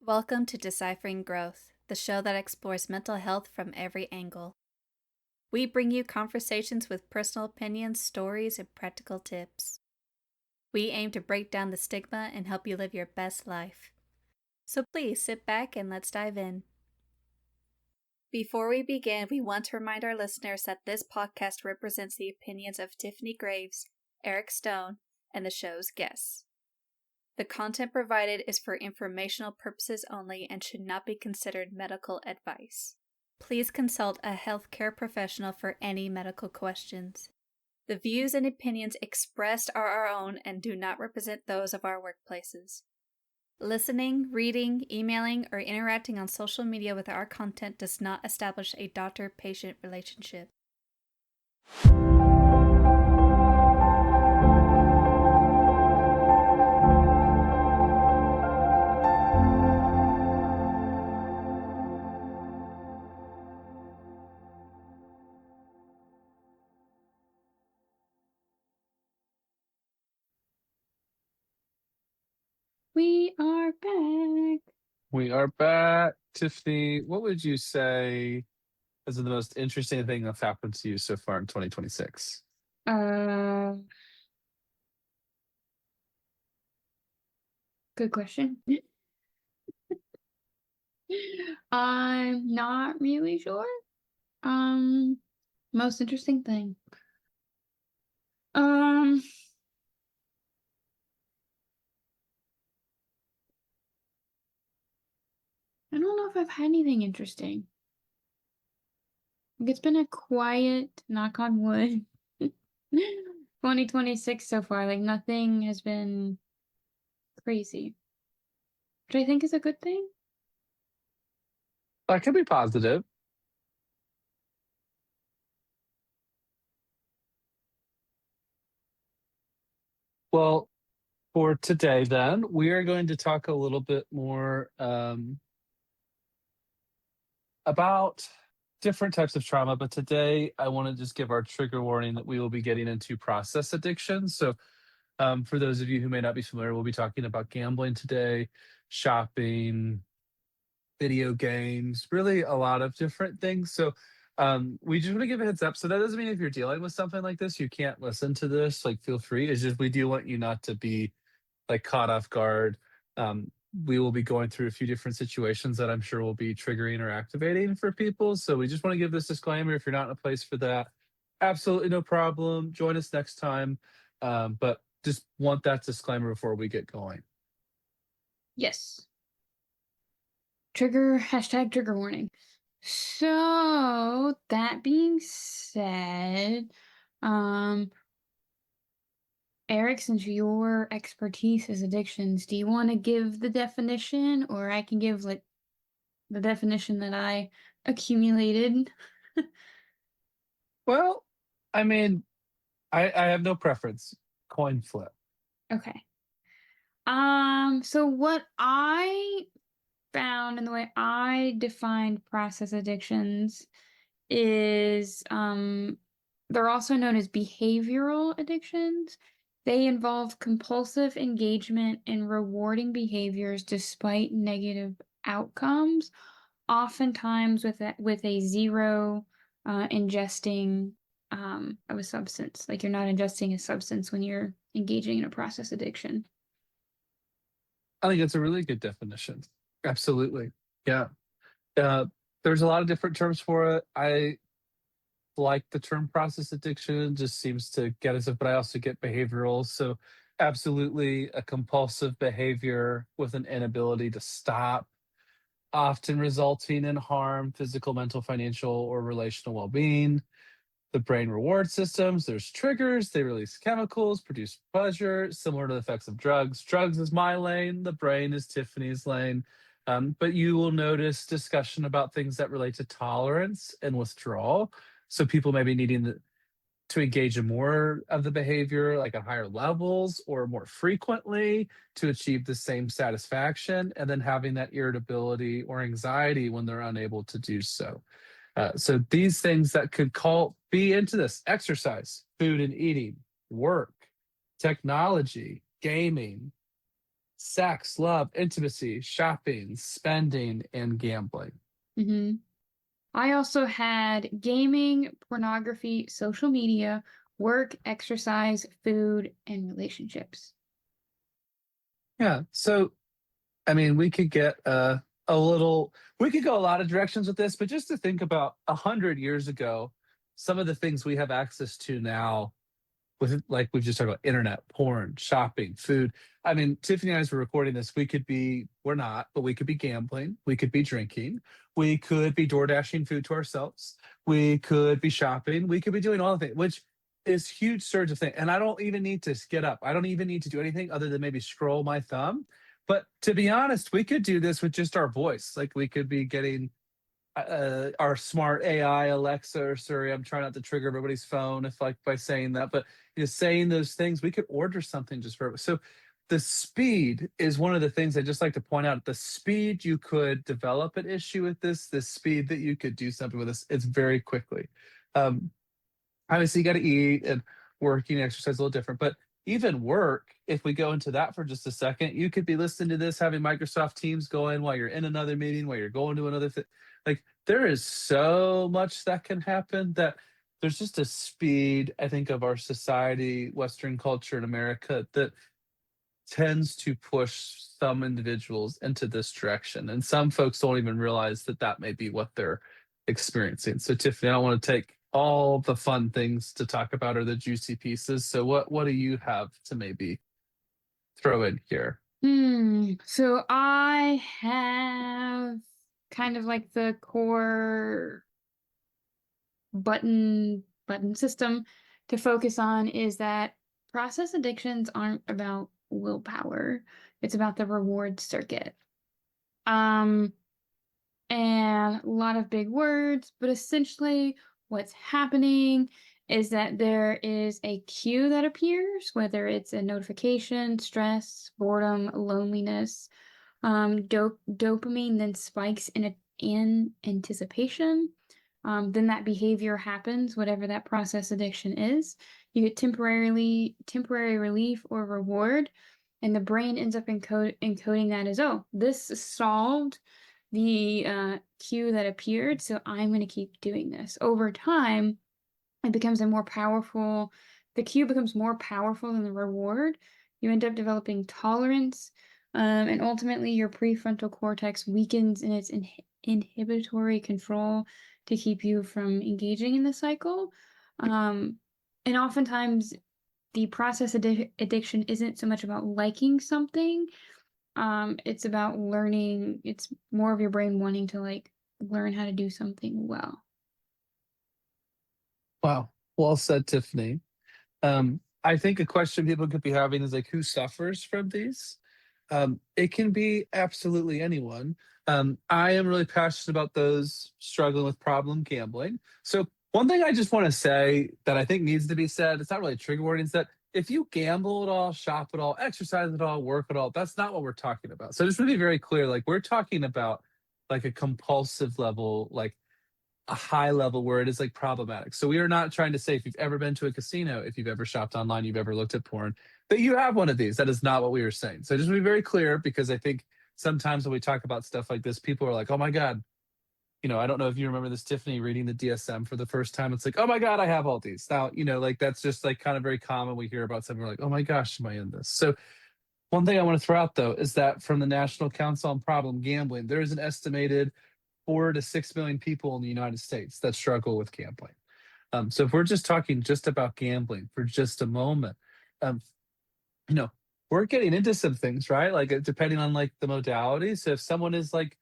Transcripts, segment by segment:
Welcome to Deciphering Growth, the show that explores mental health from every angle. We bring you conversations with personal opinions, stories, and practical tips. We aim to break down the stigma and help you live your best life. So please sit back and let's dive in. Before we begin, we want to remind our listeners that this podcast represents the opinions of Tiffany Graves, Eric Stone, and the show's guests. The content provided is for informational purposes only and should not be considered medical advice. Please consult a healthcare professional for any medical questions. The views and opinions expressed are our own and do not represent those of our workplaces. Listening, reading, emailing, or interacting on social media with our content does not establish a doctor-patient relationship. We are back. We are back. Tiffany, what would you say is the most interesting thing that's happened to you so far in 2026? Good question. I'm not really sure. Most interesting thing. I don't know if I've had anything interesting. Like, it's been a quiet, knock on wood, 2026 so far. Like, nothing has been crazy, which I think is a good thing. That could be positive. Well, for today, then, we are going to talk a little bit more about different types of trauma. But today, I want to just give our trigger warning that we will be getting into process addiction. So, for those of you who may not be familiar, we'll be talking about gambling today, shopping, video games, really a lot of different things. So we just want to give a heads up. So that doesn't mean if you're dealing with something like this, you can't listen to this. Like, feel free. It's just we do want you not to be like caught off guard. We will be going through a few different situations that I'm sure will be triggering or activating for people. So we just want to give this disclaimer. If you're not in a place for that, absolutely no problem. Join us next time. But just want that disclaimer before we get going. Yes. #trigger warning. So that being said, Eric, since your expertise is addictions, do you want to give the definition, or I can give like the definition that I accumulated? Well, I mean, I have no preference. Coin flip. Okay. So what I found and the way I defined process addictions is they're also known as behavioral addictions. They involve compulsive engagement in rewarding behaviors despite negative outcomes, oftentimes with a zero ingesting of a substance. Like, you're not ingesting a substance when you're engaging in a process addiction. I think it's a really good definition. Absolutely. Yeah. Uh, there's a lot of different terms for it. I like the term process addiction, just seems to get us, but I also get behavioral. So, absolutely a compulsive behavior with an inability to stop, often resulting in harm, physical, mental, financial, or relational well being. The brain reward systems, there's triggers, they release chemicals, produce pleasure, similar to the effects of drugs. Drugs is my lane, the brain is Tiffany's lane. But you will notice discussion about things that relate to tolerance and withdrawal. So people may be needing to engage in more of the behavior, like at higher levels or more frequently to achieve the same satisfaction, and then having that irritability or anxiety when they're unable to do so. So these things that could be into this: exercise, food and eating, work, technology, gaming, sex, love, intimacy, shopping, spending, and gambling. hmm I also had gaming, pornography, social media, work, exercise, food, and relationships. Yeah. So, I mean, we could get we could go a lot of directions with this, but just to think about 100 years ago, some of the things we have access to now with, like we've just talked about, internet, porn, shopping, food. I mean, Tiffany and I, as we're recording this, we're not, but we could be gambling, we could be drinking, we could be door dashing food to ourselves, we could be shopping, we could be doing all the things, which is huge surge of things. And I don't even need to get up. I don't even need to do anything other than maybe scroll my thumb. But to be honest, we could do this with just our voice. Like we could be getting our smart AI Alexa or Siri. I'm trying not to trigger everybody's phone if like by saying that, but saying those things, we could order something just for. So the speed is one of the things I just like to point out. The speed you could develop an issue with this, the speed that you could do something with this, it's very quickly. Um, Obviously, you got to eat and working, exercise a little different, but even work, if we go into that for just a second, you could be listening to this, having Microsoft Teams going while you're in another meeting, while you're going to another thing. Like there is so much that can happen that there's just a speed, I think, of our society, Western culture in America that tends to push some individuals into this direction. And some folks don't even realize that that may be what they're experiencing. So, Tiffany, I don't want to take all the fun things to talk about or the juicy pieces. So, what do you have to maybe throw in here? So I have kind of like the core button system to focus on is that process addictions aren't about willpower. It's about the reward circuit. Um and a lot of big words, but essentially what's happening is that there is a cue that appears, whether it's a notification, stress, boredom, loneliness. Dopamine then spikes in anticipation. Then that behavior happens, whatever that process addiction is. You get temporary relief or reward, and the brain ends up encoding that as, oh, this solved the cue that appeared, so I'm going to keep doing this. Over time, it becomes the cue becomes more powerful than the reward. You end up developing tolerance, and ultimately your prefrontal cortex weakens in its inhibitory control to keep you from engaging in the cycle. And oftentimes, the process addiction isn't so much about liking something. It's about learning. It's more of your brain wanting to like learn how to do something well. Wow. Well said, Tiffany. I think a question people could be having is like, who suffers from these? It can be absolutely anyone. I am really passionate about those struggling with problem gambling. So one thing I just want to say that I think needs to be said, it's not really a trigger warning, is that if you gamble at all, shop at all, exercise at all, work at all, that's not what we're talking about. So just to be very clear, like we're talking about like a compulsive level, like a high level where it is like problematic. So we are not trying to say if you've ever been to a casino, if you've ever shopped online, you've ever looked at porn, that you have one of these. That is not what we were saying. So just to be very clear, because I think sometimes when we talk about stuff like this, people are like, oh my God, I don't know if you remember this, Tiffany, reading the DSM for the first time. It's like, oh my God, I have all these. Now, like that's just like kind of very common. We hear about something, we're like, oh my gosh, am I in this? So one thing I want to throw out though is that from the National Council on Problem Gambling, there is an estimated 4 to 6 million people in the United States that struggle with gambling. So if we're just talking just about gambling for just a moment, um, we're getting into some things, right? Like depending on like the modality. So if someone is like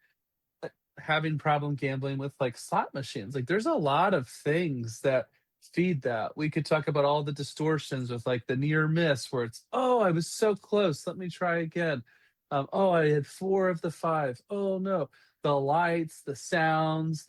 having problem gambling with like slot machines, like there's a lot of things that feed that. We could talk about all the distortions with like the near miss where it's, oh, I was so close, let me try again. Oh, I had 4 of the 5. Oh no, the lights, the sounds,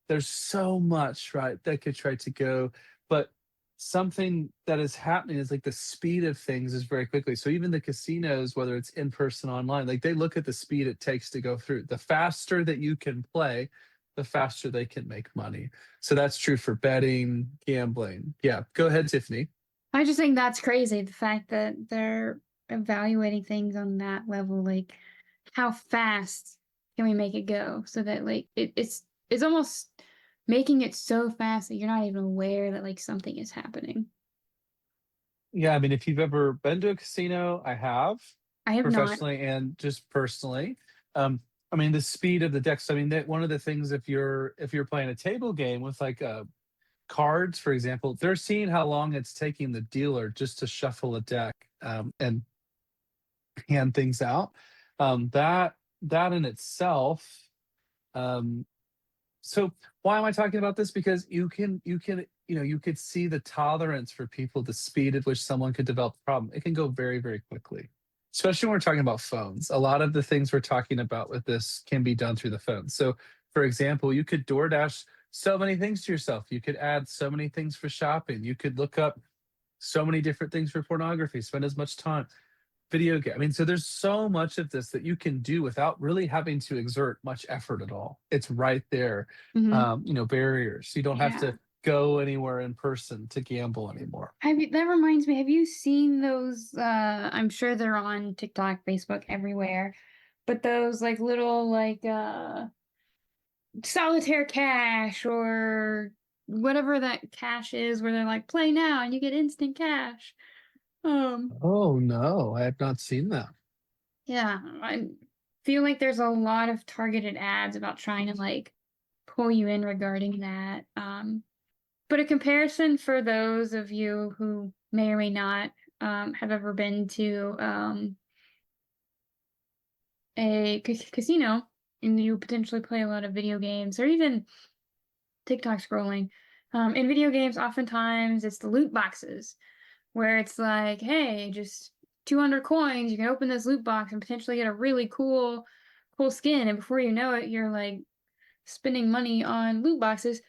there's so much, right, that could try to go. But something that is happening is like the speed of things is very quickly. So even the casinos, whether it's in person, online, like they look at the speed it takes to go through. The faster that you can play, the faster they can make money. So that's true for betting, gambling. Yeah, go ahead, Tiffany. I just think that's crazy. The fact that evaluating things on that level, like how fast can we make it go so that like it's almost making it so fast that you're not even aware that like something is happening. Yeah, I mean, if you've ever been to a casino, I have, I have not. professionally and just personally. I mean, the speed of the decks. I mean, that one of the things if you're playing a table game with like cards, for example, they're seeing how long it's taking the dealer just to shuffle a deck and hand things out. That in itself. Um, so why am I talking about this? Because you could see the tolerance for people, the speed at which someone could develop a problem. It can go very, very quickly, especially when we're talking about phones. A lot of the things we're talking about with this can be done through the phone. So, for example, you could DoorDash so many things to yourself. You could add so many things for shopping. You could look up so many different things for pornography, spend as much time. Video game. I mean, so there's so much of this that you can do without really having to exert much effort at all. It's right there. Hmm. Barriers. You don't have Yeah. to go anywhere in person to gamble anymore. That reminds me, have you seen those I'm sure they're on TikTok, Facebook, everywhere, but those like little like solitaire cash or whatever that cash is where they're like play now and you get instant cash. Um Oh no, I have not seen that. yeah, I feel like there's a lot of targeted ads about trying to like pull you in regarding that. But a comparison for those of you who may or may not have ever been to a casino and you potentially play a lot of video games or even TikTok scrolling. In video games, oftentimes it's the loot boxes where it's like, hey, just 200 coins, you can open this loot box and potentially get a really cool skin. And before you know it, you're like spending money on loot boxes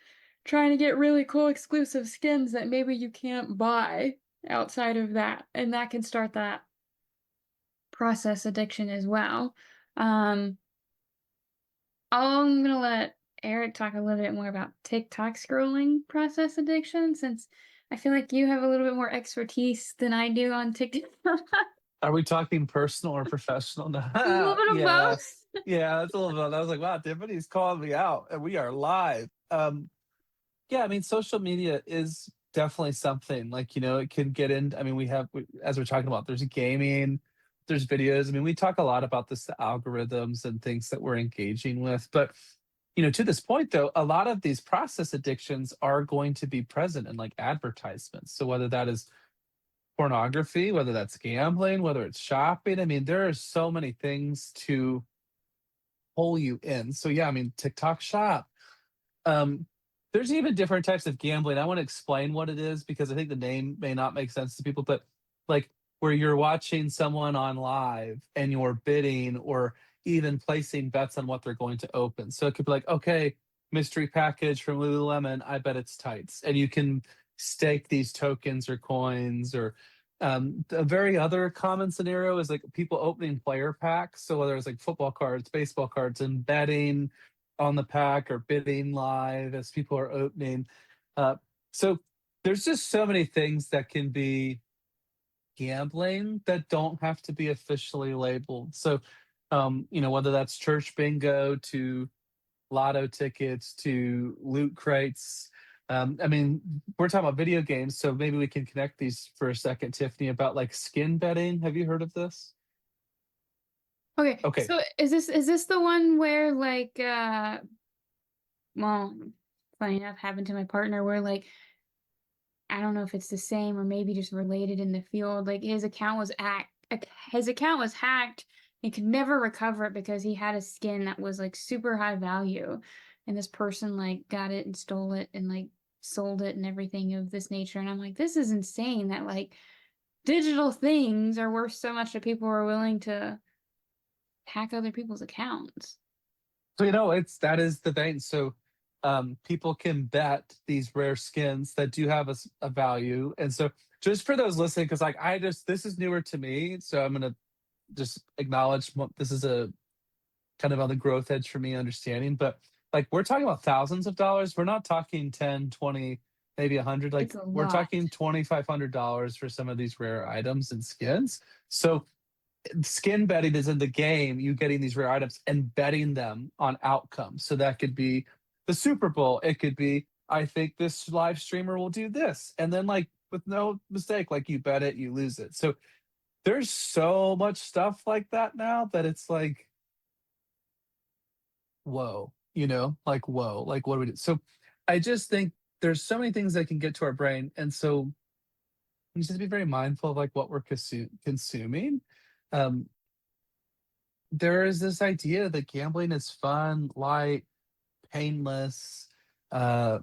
trying to get really cool exclusive skins that maybe you can't buy outside of that. And that can start that process addiction as well. Um, I'm gonna let Eric talk a little bit more about TikTok scrolling process addiction since I feel like you have a little bit more expertise than I do on TikTok. Are we talking personal or professional? A little bit of Yeah. both. Yeah, that's a little bit. I was like, wow, Tiffany's calling me out and we are live. Yeah, I mean, social media is definitely something like, it can get in. I mean, as we're talking about, there's gaming, there's videos. I mean, we talk a lot about this, the algorithms and things that we're engaging with. But, to this point, though, a lot of these process addictions are going to be present in like advertisements. So whether that is pornography, whether that's gambling, whether it's shopping, I mean, there are so many things to pull you in. So yeah, I mean, TikTok Shop. Um, there's even different types of gambling. I want to explain what it is because I think the name may not make sense to people, but like where you're watching someone on live and you're bidding or even placing bets on what they're going to open. So it could be like, okay, mystery package from Lululemon, I bet it's tights. And you can stake these tokens or coins or a very other common scenario is like people opening player packs. So whether it's like football cards, baseball cards, and betting on the pack or bidding live as people are opening. So there's just so many things that can be gambling that don't have to be officially labeled. So, whether that's church bingo to lotto tickets to loot crates. I mean, we're talking about video games, so maybe we can connect these for a second, Tiffany, about like skin betting. Have you heard of this? Okay, Okay. so is this the one where like well, funny enough happened to my partner where like I don't know if it's the same or maybe just related in the field. Like his account was hacked. He could never recover it because he had a skin that was like super high value, and this person like got it and stole it and like sold it and everything of this nature. And I'm like, this is insane that like digital things are worth so much that people are willing to hack other people's accounts. So that is the vein. So people can bet these rare skins that do have a value. And so just for those listening, because like this is newer to me. So I'm gonna just acknowledge this is a kind of on the growth edge for me understanding. But like we're talking about thousands of dollars. We're not talking 10, 20, maybe 100. Like It's a we're lot. talking $2,500 for some of these rare items and skins. So skin betting is in the game, you getting these rare items and betting them on outcomes. So that could be the Super Bowl. It could be, I think this live streamer will do this. And then like with no mistake, like you bet it, you lose it. So there's so much stuff like that now that it's like, whoa, like, whoa, like what do we do? So I just think there's so many things that can get to our brain. And so we just have to be very mindful of like what we're consuming. Um, there is this idea that gambling is fun, light, painless. I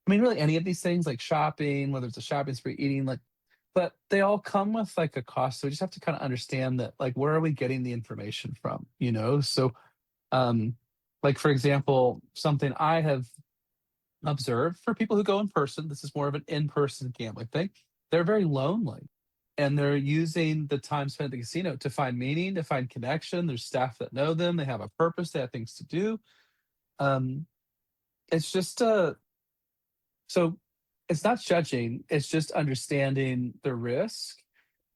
mean, really any of these things like shopping, whether it's a shopping spree, eating, like, but they all come with like a cost. So we just have to kind of understand that, like, where are we getting the information from? So like for example, something I have observed for people who go in person, this is more of an in-person gambling thing. They're very lonely and they're using the time spent at the casino to find meaning, to find connection. There's staff that know them, they have a purpose, they have things to do. Um, it's just so it's not judging, it's just understanding the risk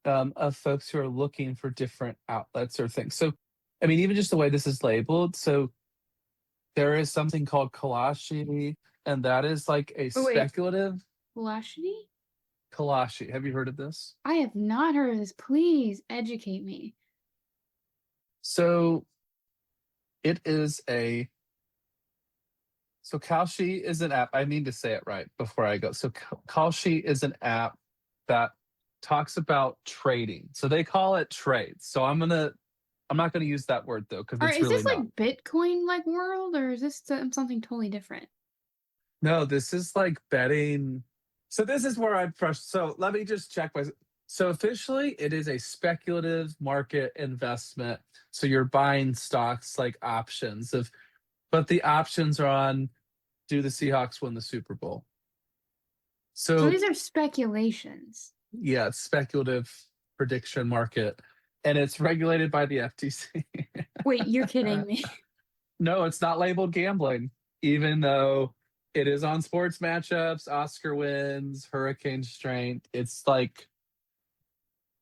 of folks who are looking for different outlets or things. So, I mean, even just the way this is labeled. So, there is something called Kalashi, and that is like a Oh, wait. speculative Velocity? Kalashi. Have you heard of this? I have not heard of this. Please educate me. So, it is a so Kalshi is an app. I need to say it right before I go. So Kalshi is an app that talks about trading. So they call it trades. So I'm not gonna use that word though, because Or it's is really this not. like Bitcoin like world, or is this something totally different? No, this is like betting. So this is where I'm frustrated. So let me just check my. So officially, it is a speculative market investment. So you're buying stocks like options but the options are on, do the Seahawks win the Super Bowl? So So these are speculations. yeah, it's speculative prediction market, and it's regulated by the FTC. Wait, you're kidding me. No, it's not labeled gambling, even though it is on sports matchups, Oscar wins, hurricane strength. It's like,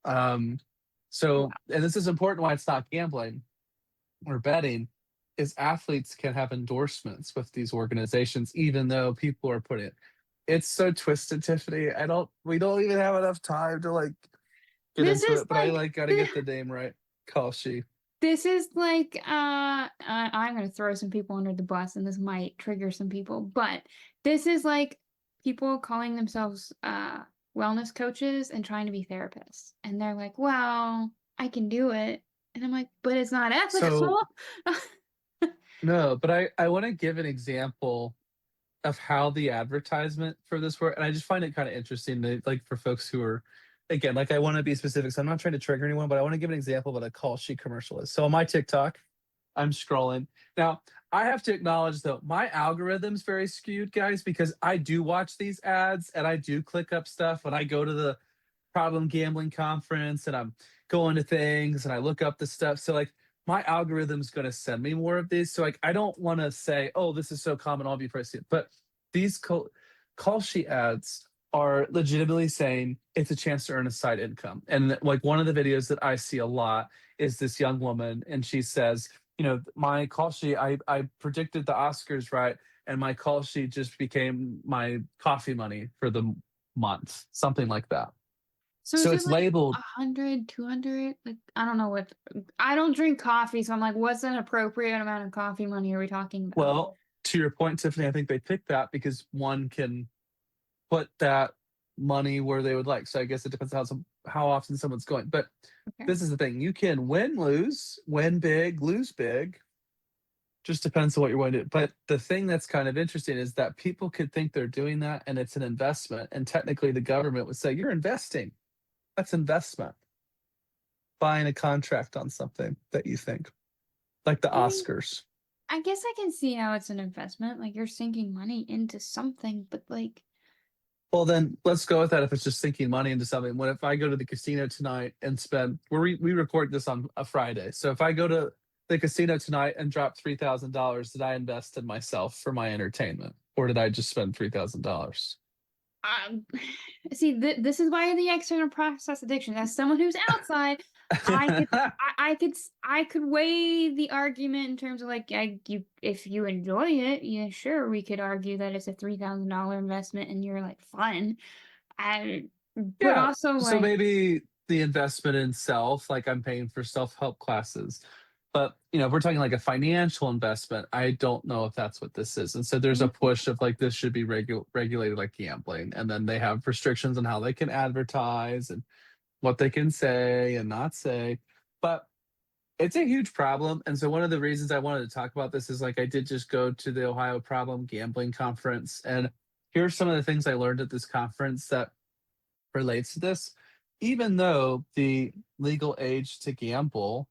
Wow. and this is important why it's not gambling or betting, is athletes can have endorsements with these organizations, even though people are putting it. It's so twisted, Tiffany. We don't even have enough time to like get This into is it, but I like gotta thi- get the name right. Kalshi. this is like I'm gonna throw some people under the bus, and this might trigger some people, but this is like people calling themselves wellness coaches and trying to be therapists, and they're like, "Well, I can do it," and I'm like, "But it's not So ethical." no, but I want to give an example of how the advertisement for this work, and I just find it kind of interesting that, like, for folks who are, again, like, I want to be specific, so I'm not trying to trigger anyone, but I want to give an example of what a call sheet commercial is. So on my TikTok, I'm scrolling. Now, I have to acknowledge though, my algorithm's very skewed, guys, because I do watch these ads and I do click up stuff when I go to the problem gambling conference and I'm going to things and I look up the stuff. So like my algorithm's going to send me more of these. So like I don't want to say, oh, this is so common, I'll be pricing it. But these call sheet ads are legitimately saying it's a chance to earn a side income. And like one of the videos that I see a lot is this young woman and she says, my call sheet, I predicted the Oscars right, and my call sheet just became my coffee money for the month, something like that. So So is it it's like labeled, 100, 200? Like, I don't know what. I don't drink coffee, so I'm like, what's an appropriate amount of coffee money are we talking about? well, to your point, Tiffany, I think they picked that because one can put that money where they would like. So I guess it depends how often someone's going. But Okay. this is the thing. You can win big, lose big. Just depends on what you're going to do. But the thing that's kind of interesting is that people could think they're doing that and it's an investment. And technically the government would say, you're investing. That's investment. Buying a contract on something that you think. Like the I mean, Oscars. I guess I can see how it's an investment. Like you're sinking money into something, but like, Well, then let's go with that. If it's just sinking money into something, what if I go to the casino tonight and spend? We record this on a Friday, so if I go to the casino tonight and drop $3,000, did I invest in myself for my entertainment? or did I just spend $3,000? Um, see, this is why the external process addiction. As someone who's outside, I could weigh the argument in terms of like, if you enjoy it, yeah, sure, we could argue that it's a $3,000 investment and you're like fun. But Yeah. also So like, maybe the investment in self, like I'm paying for self-help classes. But if we're talking like a financial investment, I don't know if that's what this is. And so there's a push of like this should be regulated like gambling, and then they have restrictions on how they can advertise and what they can say and not say. But it's a huge problem. And so one of the reasons I wanted to talk about this is like I did just go to the Ohio Problem Gambling Conference, and here's some of the things I learned at this conference that relates to this. Even though the legal age to gamble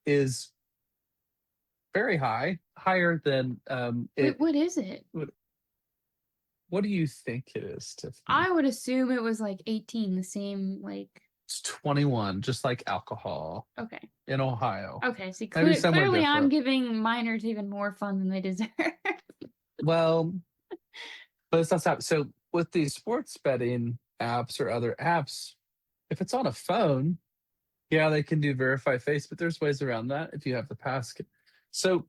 is very high, higher than wait, what is it? what do you think it is, Tiffany? I would assume it was like 18, the same like. It's 21, just like alcohol Okay. in Ohio. Okay. See, Maybe somewhere clearly I'm different. giving minors even more fun than they deserve. Well, but it's not stop. So with these sports betting apps or other apps, if it's on a phone, yeah, they can do verify face, but there's ways around that if you have the passcode. So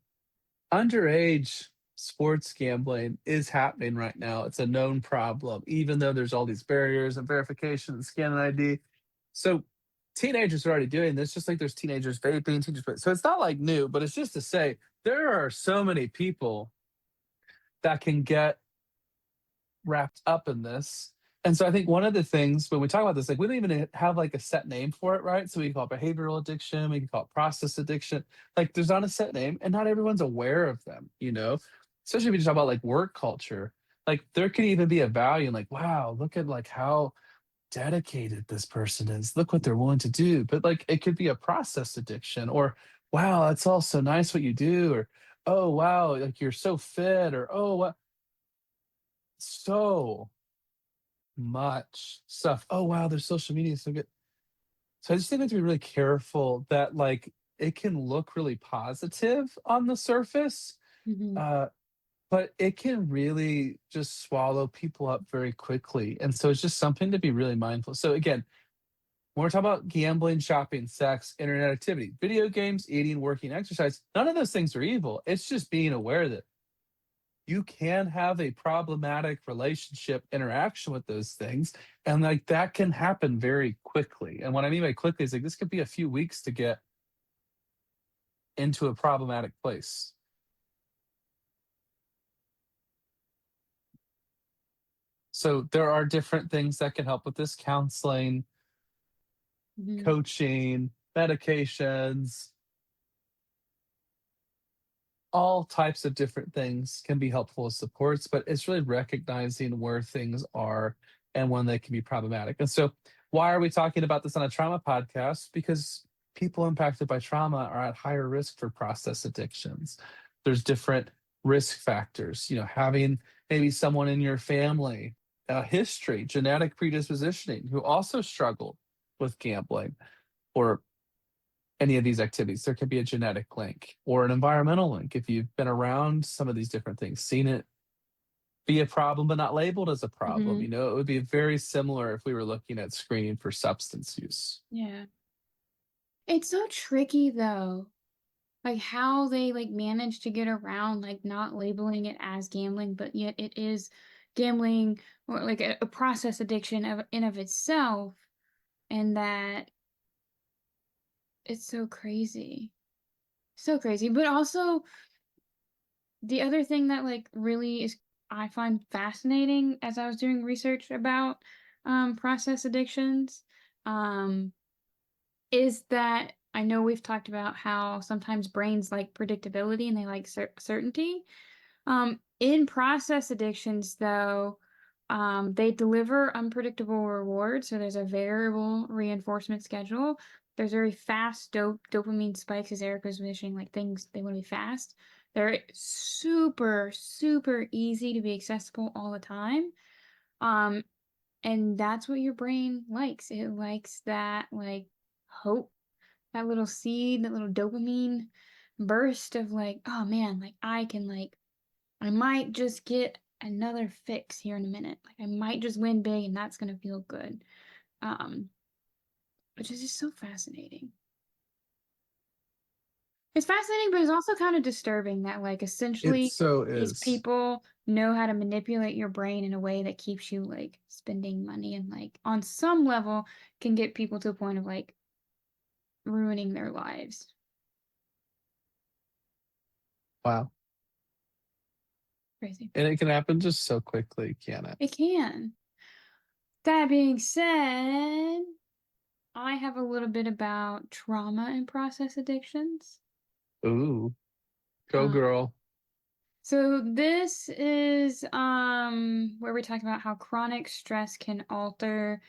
underage sports gambling is happening right now. It's a known problem, even though there's all these barriers and verification and scan an ID. So teenagers are already doing this, just like there's teenagers vaping, so it's not like new, but it's just to say there are so many people that can get wrapped up in this. And so I think one of the things when we talk about this, like we don't even have like a set name for it, right? So we can call it behavioral addiction, we can call it process addiction. Like there's not a set name, and not everyone's aware of them, Especially if you talk about like work culture. Like there could even be a value in like, wow, look at like how dedicated this person is. Look what they're willing to do. But like it could be a process addiction, or wow, it's all so nice what you do, or oh wow, like you're so fit, or oh what so much stuff. Oh wow, their social media is so good. So I just think we have to be really careful that like it can look really positive on the surface, Mhm. but it can really just swallow people up very quickly. And so it's just something to be really mindful. So again, when we're talking about gambling, shopping, sex, internet activity, video games, eating, working, exercise, none of those things are evil. It's just being aware that you can have a problematic relationship interaction with those things, and like that can happen very quickly. And what I mean by quickly is like this could be a few weeks to get into a problematic place. So there are different things that can help with this: counseling, coaching, medications, all types of different things can be helpful as supports, but it's really recognizing where things are and when they can be problematic. And so, why are we talking about this on a trauma podcast? Because people impacted by trauma are at higher risk for process addictions. There's different risk factors, having maybe someone in your family, a history, genetic predispositioning, who also struggled with gambling or any of these activities. There could be a genetic link or an environmental link. If you've been around some of these different things, seen it be a problem, but not labeled as a problem, Mhm. it would be very similar if we were looking at screening for substance use. Yeah. It's so tricky though. Like how they like manage to get around like not labeling it as gambling, but yet it is gambling or like a process addiction in of itself, and that it's so crazy. So crazy. But also the other thing that like really is I find fascinating as I was doing research about process addictions um is that I know we've talked about how sometimes brains like predictability and they like certainty. In process addictions, though, they deliver unpredictable rewards. So there's a variable reinforcement schedule. There's very fast dopamine spikes, as Eric was mentioning, like things they want to be fast. They're super, super easy to be accessible all the time. Um, and that's what your brain likes. It likes that like hope, that little seed, that little dopamine burst of like, oh man, like I can like I might just get another fix here in a minute. Like, I might just win big and that's going to feel good. Which is just so fascinating. It's fascinating, but it's also kind of disturbing that, like, It essentially so these is. people know how to manipulate your brain in a way that keeps you, like, spending money and, like, on some level can get people to a point of, like, ruining their lives. Wow. Crazy. And it can happen just so quickly, can it? It can. That being said, I have a little bit about trauma and process addictions. Ooh, go Um, girl. So this is where we talk about how chronic stress can alter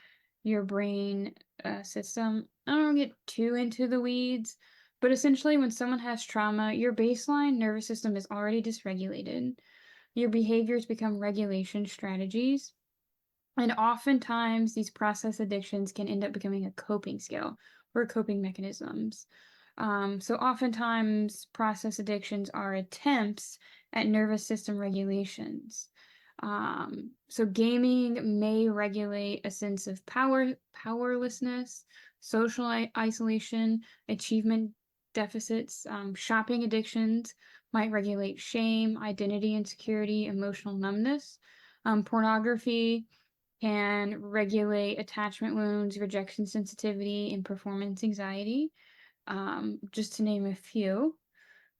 your brain system. I don't wanna get too into the weeds, but essentially when someone has trauma, your baseline nervous system is already dysregulated. Your behaviors become regulation strategies. And oftentimes these process addictions can end up becoming a coping skill or coping mechanisms. So oftentimes process addictions are attempts at nervous system regulations. So gaming may regulate a sense of powerlessness, social isolation, achievement deficits. Shopping addictions might regulate shame, identity insecurity, emotional numbness. Pornography can regulate attachment wounds, rejection sensitivity, and performance anxiety, just to name a few.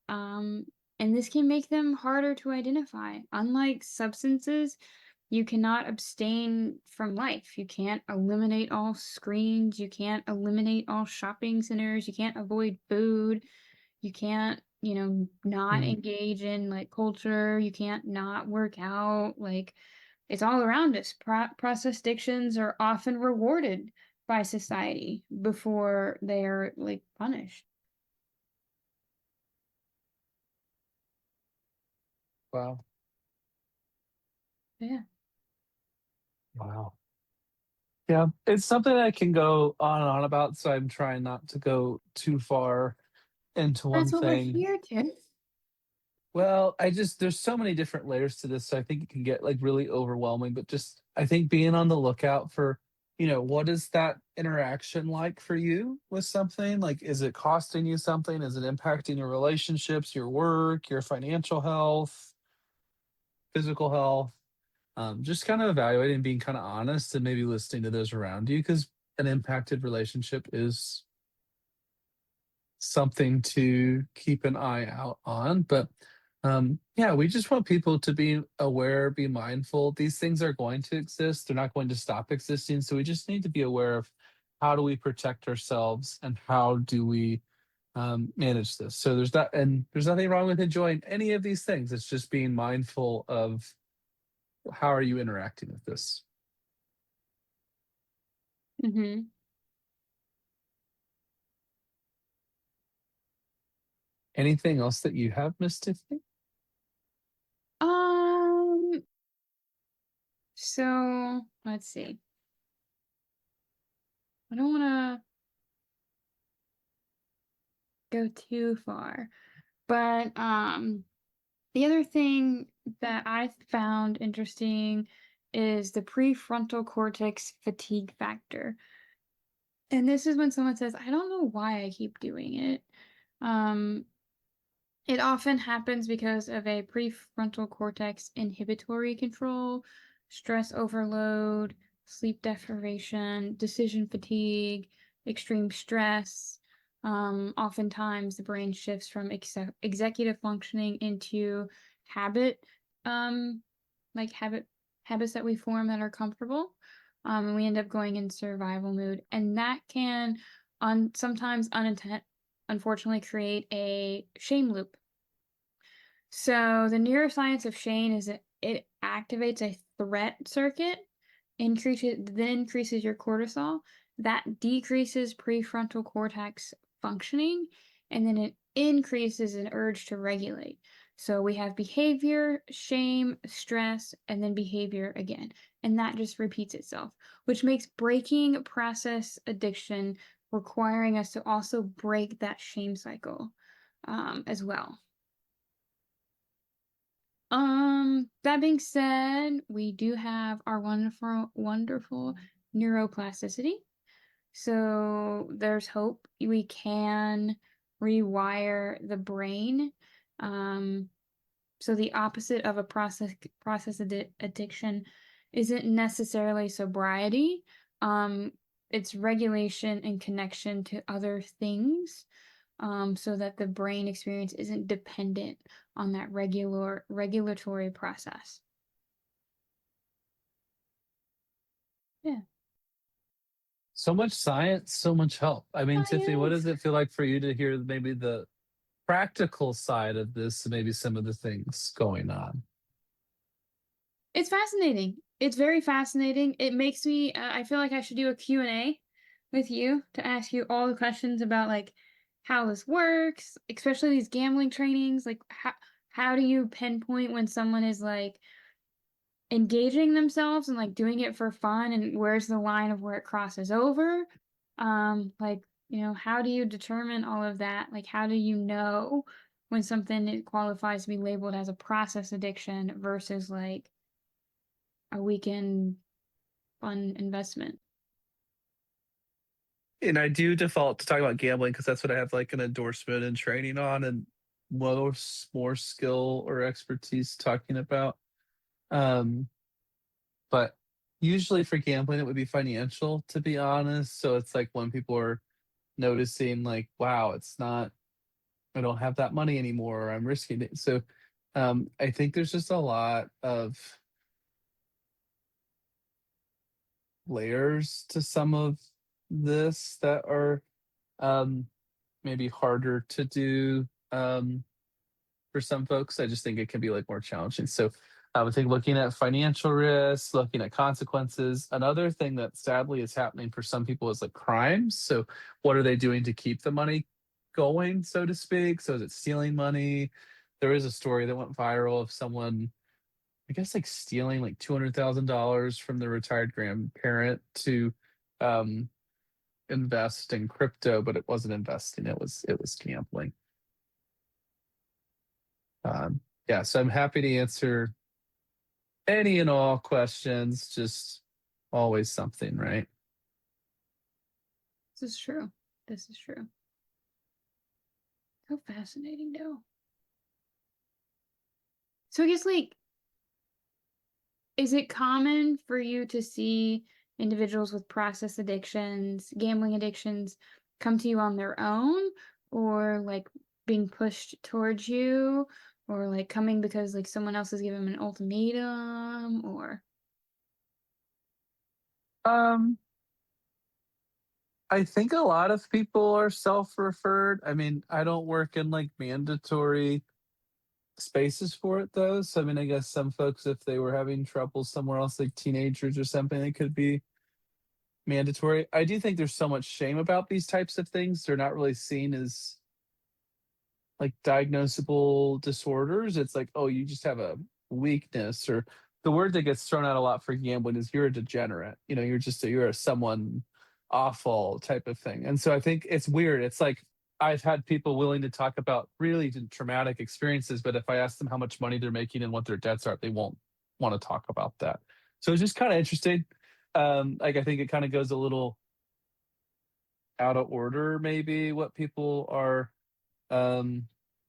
Um, and this can make them harder to identify. Unlike substances, you cannot abstain from life. You can't eliminate all screens. You can't eliminate all shopping centers. You can't avoid food. You can't, not Mm, engage in like culture. You can't not work out. Like, it's all around us. Process addictions are often rewarded by society before they are like punished. wow. Yeah. Wow. Yeah, it's something I can go on and on about, so I'm trying not to go too far into one That's what we're thing. here to. Well, there's so many different layers to this, so I think it can get like really overwhelming. But just I think being on the lookout for, what is that interaction like for you with something? Like, is it costing you something? Is it impacting your relationships, your work, your financial health, physical health? Just kind of evaluating and being kind of honest and maybe listening to those around you because an impacted relationship is something to keep an eye out on. But yeah, we just want people to be aware, be mindful. These things are going to exist, they're not going to stop existing. So we just need to be aware of how do we protect ourselves and how do we manage this. So there's nothing wrong with enjoying any of these things. It's just being mindful of how are you interacting with this. Mm-hmm. Anything else that you have, Miss Tiffany? Um, so let's see. I don't want to go too far, but the other thing that I found interesting is the prefrontal cortex fatigue factor. And this is when someone says, I don't know why I keep doing it. Um, it often happens because of a prefrontal cortex inhibitory control, stress overload, sleep deprivation, decision fatigue, extreme stress. Oftentimes, the brain shifts from executive functioning into habit, um, like habits that we form that are comfortable. And we end up going in survival mode, and that can, sometimes unfortunately, create a shame loop. So the neuroscience of shame is that it activates a threat circuit, increases your cortisol, that decreases prefrontal cortex functioning, and then it increases an urge to regulate. So we have behavior, shame, stress, and then behavior again. And that just repeats itself, which makes breaking process addiction requiring us to also break that shame cycle as well. That being said, we do have our wonderful neuroplasticity. So there's hope we can rewire the brain. So the opposite of a addiction isn't necessarily sobriety. It's regulation and connection to other things, so that the brain experience isn't dependent on that regulatory process. Yeah. So much science, so much help. I mean, Tiffany, what does it feel like for you to hear maybe the practical side of this, maybe some of the things going on? It's fascinating. It's very fascinating. It makes me, I feel like I should do a Q&A with you to ask you all the questions about like how this works, especially these gambling trainings. Like how do you pinpoint when someone is like engaging themselves and like doing it for fun, and where's the line of where it crosses over? Like, how do you determine all of that? Like, how do you know when something qualifies to be labeled as a process addiction versus like a weekend fun investment? And I do default to talk about gambling because that's what I have like an endorsement and training on, and more skill or expertise talking about. But usually for gambling, it would be financial, to be honest. So it's like when people are noticing, like, wow, I don't have that money anymore, or I'm risking it. So I think there's just a lot of layers to some of this that are maybe harder to do for some folks. I just think it can be like more challenging. So I think looking at financial risks, looking at consequences. Another thing that sadly is happening for some people is like crimes. So what are they doing to keep the money going, so to speak? So is it stealing money? There is a story that went viral of someone, I guess, like stealing like $200,000 from their retired grandparent to invest in crypto, but it wasn't investing; it was gambling. Yeah, so I'm happy to answer any and all questions. Just always something, right? This is true. This is true. So fascinating, though. So I guess, like, is it common for you to see individuals with process addictions, gambling addictions, come to you on their own, or like being pushed towards you, or like coming because like someone else has given them an ultimatum, or? Um, I think a lot of people are self-referred. I mean, I don't work in like mandatory spaces for it though. So I mean, I guess some folks, if they were having trouble somewhere else, like teenagers or something, it could be mandatory. I do think there's so much shame about these types of things. They're not really seen as like diagnosable disorders. It's like, oh, you just have a weakness, or the word that gets thrown out a lot for gambling is you're a degenerate. You're a someone awful type of thing. And so I think it's weird. It's like I've had people willing to talk about really traumatic experiences, but if I ask them how much money they're making and what their debts are, they won't want to talk about that. So it's just kind of interesting. Like I think it kind of goes a little out of order, maybe what people are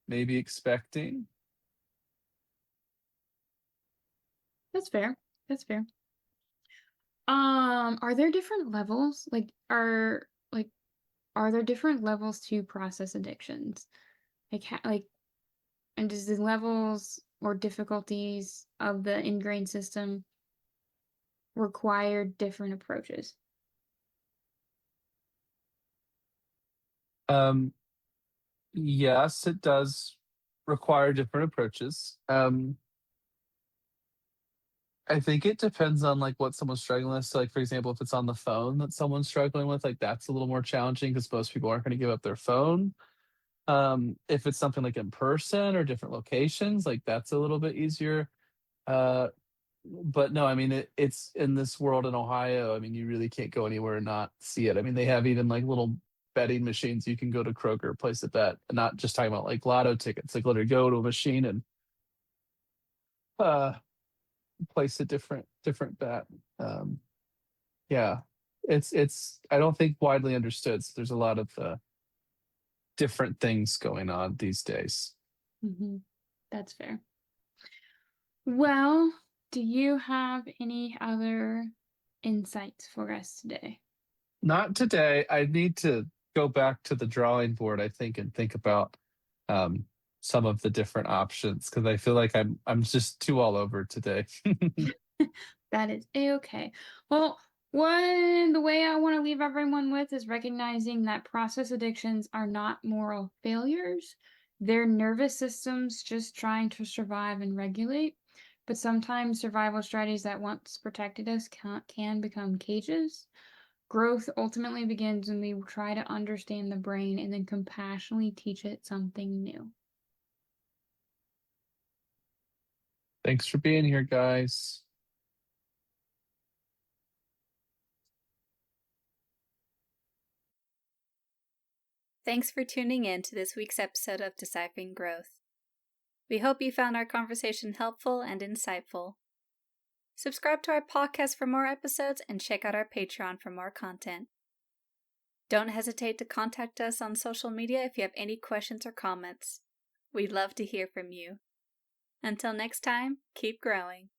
maybe expecting. That's fair. That's fair. Are there different levels? Are there different levels to process addictions? And does the levels or difficulties of the ingrained system require different approaches? Yes, it does require different approaches. I think it depends on like what someone's struggling with. So, like for example, if it's on the phone that someone's struggling with, like that's a little more challenging because most people aren't going to give up their phone. If it's something like in person or different locations, like that's a little bit easier. Uh, but no, I mean it's in this world in Ohio. I mean, you really can't go anywhere and not see it. I mean, they have even like little betting machines. You can go to Kroger, place a bet, not just talking about like lotto tickets. Like literally go to a machine and place a different bet. Yeah, it's I don't think widely understood. So there's a lot of different things going on these days. Mm-hmm. That's fair. Well, do you have any other insights for us today? Not today. I need to go back to the drawing board, I think, and think about some of the different options because I feel like I'm just too all over today. That is a-okay. Well, the way I want to leave everyone with is recognizing that process addictions are not moral failures. They're nervous systems just trying to survive and regulate. But sometimes survival strategies that once protected us can become cages. Growth ultimately begins when we try to understand the brain and then compassionately teach it something new. Thanks for being here, guys. Thanks for tuning in to this week's episode of Deciphering Growth. We hope you found our conversation helpful and insightful. Subscribe to our podcast for more episodes and check out our Patreon for more content. Don't hesitate to contact us on social media if you have any questions or comments. We'd love to hear from you. Until next time, keep growing.